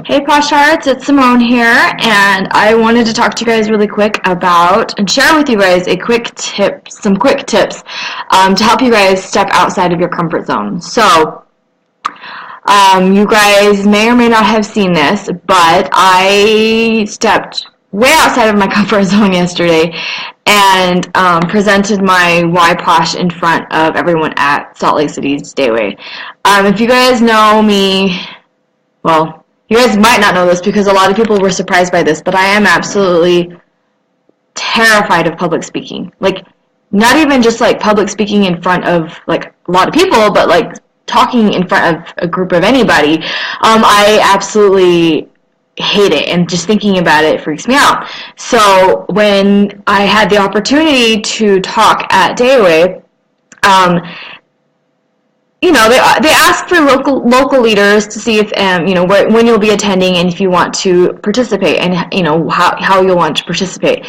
Hey Posh Hearts, it's Simone here, and I wanted to talk to you guys really quick about and share with you guys some quick tips to help you guys step outside of your comfort zone. So, you guys may or may not have seen this, but I stepped way outside of my comfort zone yesterday and presented my Why Posh in front of everyone at Salt Lake City's Dayway. If you guys know me, well, you guys might not know this because a lot of people were surprised by this, but I am absolutely terrified of public speaking. Like, not even just like public speaking in front of like a lot of people, but like talking in front of a group of anybody. I absolutely hate it, and just thinking about it freaks me out. So when I had the opportunity to talk at Dayway, they ask for local leaders to see if when you'll be attending and if you want to participate, and how you'll want to participate.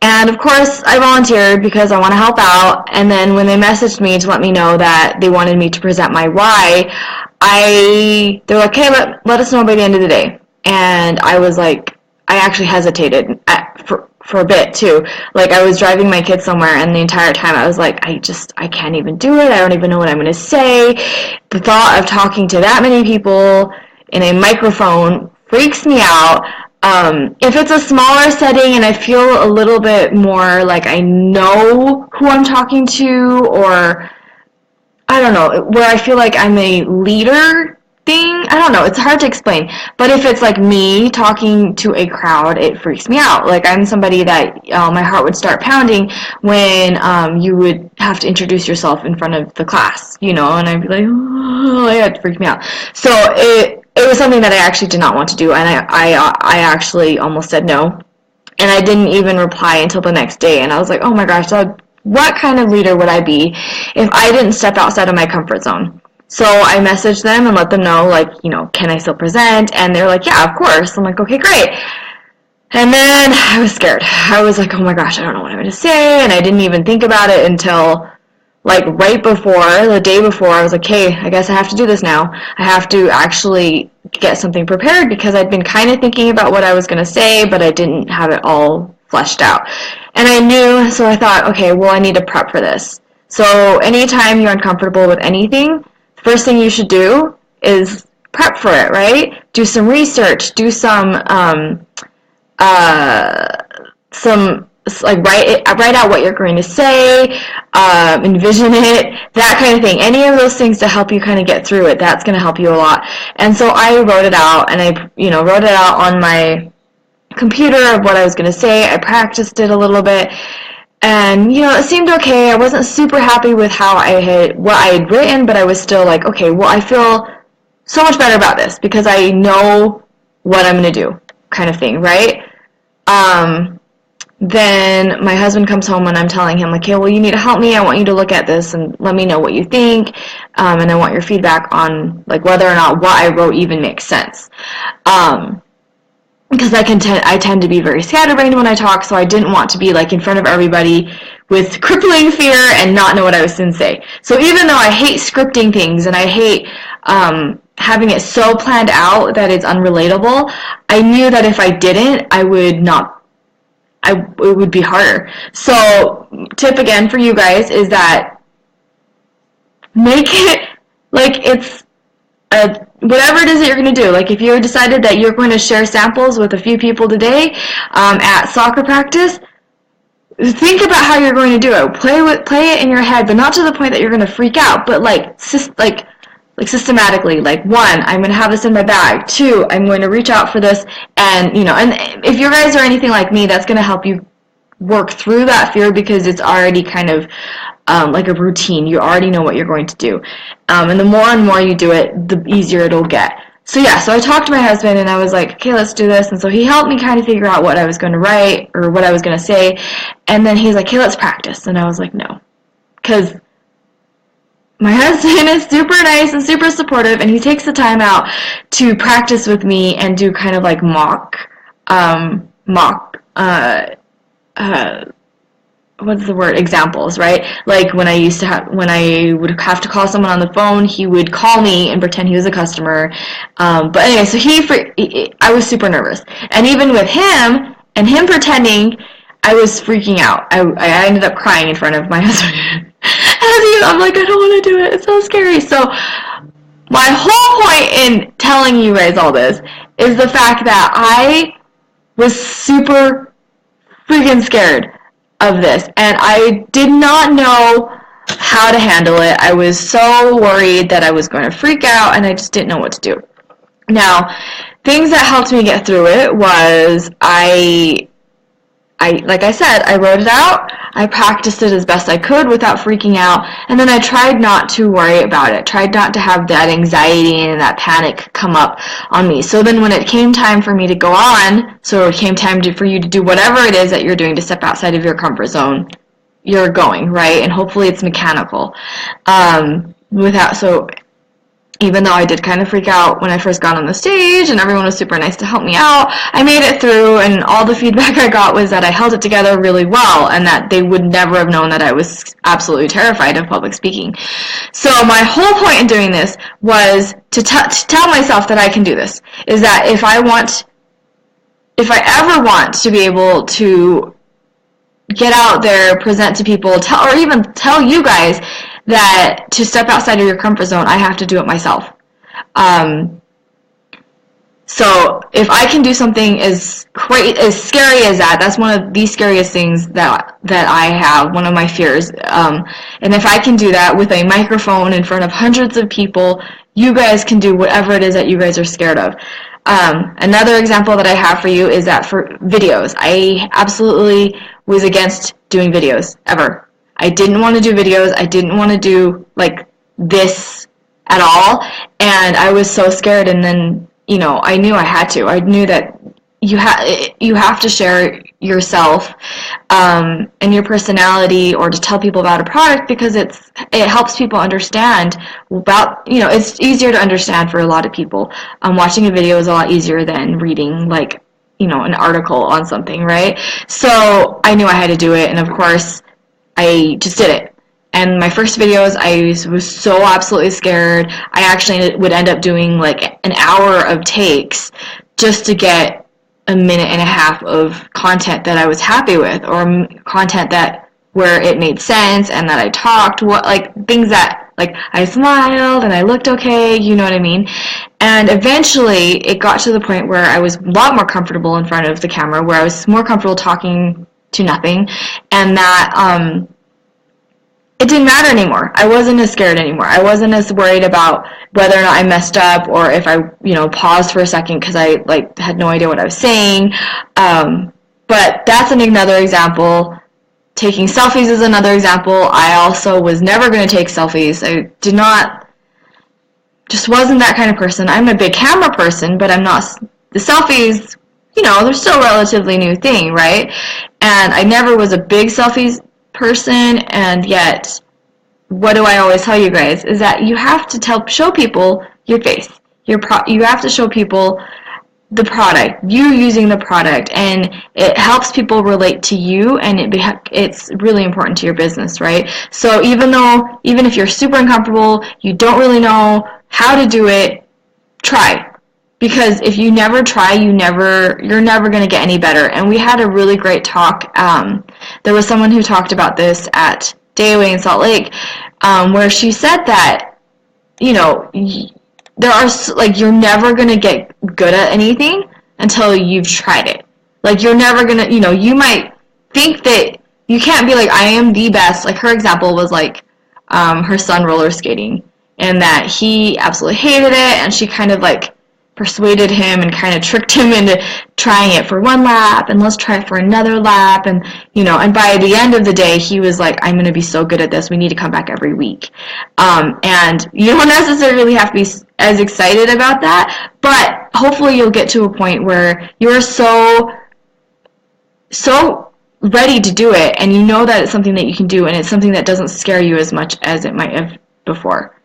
And of course, I volunteered because I want to help out. And then when they messaged me to let me know that they wanted me to present my why, they're like, "Hey, let us know by the end of the day." And I was like, I actually hesitated for a bit too. Like, I was driving my kids somewhere, and the entire time I was like, I can't even do it. I don't even know what I'm going to say. The thought of talking to that many people in a microphone freaks me out. If it's a smaller setting and I feel a little bit more like I know who I'm talking to, or I don't know, where I feel like I'm a leader thing, I don't know, it's hard to explain. But if it's like me talking to a crowd, it freaks me out. Like, I'm somebody that my heart would start pounding when you would have to introduce yourself in front of the class, and I'd be like, oh, it freaked me out. So it was something that I actually did not want to do, and I actually almost said no, and I didn't even reply until the next day. And I was like, oh my gosh, what kind of leader would I be if I didn't step outside of my comfort zone? So I messaged them and let them know, like, can I still present? And they're like, yeah, of course. I'm like, okay, great. And then I was scared. I was like, oh my gosh, I don't know what I'm going to say. And I didn't even think about it until like right before, the day before. I was like, hey, I guess I have to do this now. I have to actually get something prepared, because I'd been kind of thinking about what I was going to say, but I didn't have it all fleshed out. And I knew, so I thought, okay, well, I need to prep for this. So anytime you're uncomfortable with anything, the first thing you should do is prep for it, right? Do some research, do some like write out what you're going to say, envision it, that kind of thing. Any of those things to help you kind of get through it, that's going to help you a lot. And so I wrote it out, and I wrote it out on my computer of what I was going to say. I practiced it a little bit, and it seemed okay. I wasn't super happy with what I had written, but I was still like, okay, well, I feel so much better about this because I know what I'm going to do, kind of thing, right? Then my husband comes home, and I'm telling him, like, hey, well, you need to help me. I want you to look at this and let me know what you think, and I want your feedback on, like, whether or not what I wrote even makes sense. Because I tend to be very scatterbrained when I talk, so I didn't want to be, like, in front of everybody with crippling fear and not know what I was going to say. So even though I hate scripting things, and I hate having it so planned out that it's unrelatable, I knew that if I didn't, it would be harder. So, tip again for you guys is that make it like it's whatever it is that you're going to do. Like, if you decided that you're going to share samples with a few people today at soccer practice, think about how you're going to do it. Play it in your head, but not to the point that you're going to freak out, but like systematically. Like, 1, I'm going to have this in my bag. 2, I'm going to reach out for this. And, and if you guys are anything like me, that's going to help you work through that fear, because it's already kind of like a routine. You already know what you're going to do. And the more and more you do it, the easier it'll get. So yeah, so I talked to my husband, and I was like, okay, let's do this. And so he helped me kind of figure out what I was going to write or what I was going to say. And then he's like, hey, let's practice. And I was like, no. Because my husband is super nice and super supportive, and he takes the time out to practice with me and do kind of like mock what's the word, examples, right? Like when I would have to call someone on the phone, he would call me and pretend he was a customer. But anyway, so I was super nervous. And even with him, and him pretending, I was freaking out. I ended up crying in front of my husband. I'm like, I don't want to do it. It's so scary. So my whole point in telling you guys all this is the fact that I was super freaking scared of this, and I did not know how to handle it. I was so worried that I was going to freak out, and I just didn't know what to do. Now, things that helped me get through it was like I said, I wrote it out, I practiced it as best I could without freaking out, and then I tried not to worry about it, tried not to have that anxiety and that panic come up on me. So then when it came time for me to go on, so it came time for you to do whatever it is that you're doing to step outside of your comfort zone, you're going, right? And hopefully it's mechanical. Even though I did kind of freak out when I first got on the stage and everyone was super nice to help me out, I made it through, and all the feedback I got was that I held it together really well and that they would never have known that I was absolutely terrified of public speaking. So my whole point in doing this was to tell myself that I can do this, is that if I ever want to be able to get out there, present to people, or even tell you guys that to step outside of your comfort zone, I have to do it myself. So if I can do something as scary as that, that's one of the scariest things that I have, one of my fears. And if I can do that with a microphone in front of hundreds of people, you guys can do whatever it is that you guys are scared of. Another example that I have for you is that for videos, I absolutely was against doing videos, ever. I didn't want to do videos. I didn't want to do like this at all. And I was so scared. And then, I knew I had to. I knew that you have to share yourself and your personality, or to tell people about a product, because it helps people understand about, it's easier to understand for a lot of people. Watching a video is a lot easier than reading like, an article on something, right? So I knew I had to do it. And of course, I just did it. And my first videos, I was so absolutely scared. I actually would end up doing like an hour of takes just to get a minute and a half of content that I was happy with, or content where it made sense and that I talked, things that, like, I smiled and I looked okay, you know what I mean? And eventually it got to the point where I was a lot more comfortable in front of the camera, where I was more comfortable talking to nothing, and that it didn't matter anymore. I wasn't as scared anymore. I wasn't as worried about whether or not I messed up, or if I, paused for a second because I had no idea what I was saying. But that's another example. Taking selfies is another example. I also was never going to take selfies. I just wasn't that kind of person. I'm a big camera person, but I'm not. The selfies, they're still a relatively new thing, right? And I never was a big selfies person, and yet, what do I always tell you guys is that you have to show people your face. You have to show people the product, you using the product, and it helps people relate to you, and it's really important to your business, right? So even if you're super uncomfortable, you don't really know how to do it, try. Because if you never try, you're never going to get any better. And we had a really great talk. There was someone who talked about this at Day Away in Salt Lake, where she said that, there are, you're never going to get good at anything until you've tried it. Like, you're never going to, you might think that you can't be like, I am the best. Like, her example was her son roller skating, and that he absolutely hated it, and she kind of persuaded him and kind of tricked him into trying it for one lap, and let's try it for another lap, and and by the end of the day, he was like, I'm going to be so good at this, we need to come back every week. And you don't necessarily have to be as excited about that, but hopefully you'll get to a point where you're so ready to do it, and that it's something that you can do, and it's something that doesn't scare you as much as it might have before.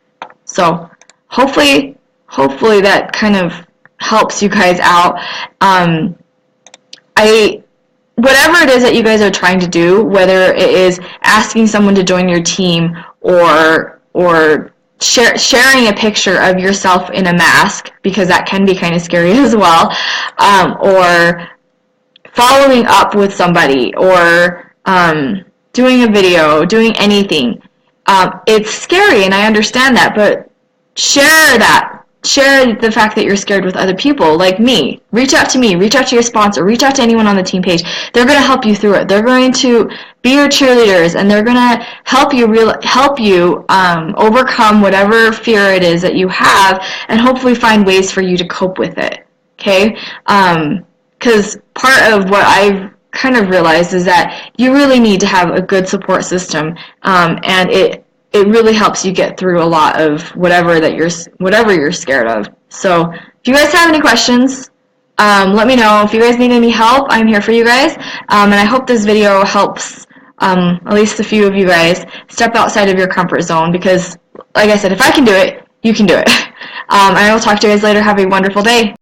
So hopefully that kind of helps you guys out. whatever it is that you guys are trying to do, whether it is asking someone to join your team or sharing a picture of yourself in a mask, because that can be kind of scary as well, or following up with somebody, or doing a video, doing anything. It's scary, and I understand that, but share that. Share the fact that you're scared with other people, like me. Reach out to me. Reach out to your sponsor. Reach out to anyone on the team page. They're going to help you through it. They're going to be your cheerleaders, and they're going to help you overcome whatever fear it is that you have, and hopefully find ways for you to cope with it. Okay? Because part of what I've kind of realized is that you really need to have a good support system, and it really helps you get through a lot of whatever you're scared of. So if you guys have any questions, let me know. If you guys need any help, I'm here for you guys. And I hope this video helps at least a few of you guys step outside of your comfort zone, because, like I said, if I can do it, you can do it. And I will talk to you guys later. Have a wonderful day.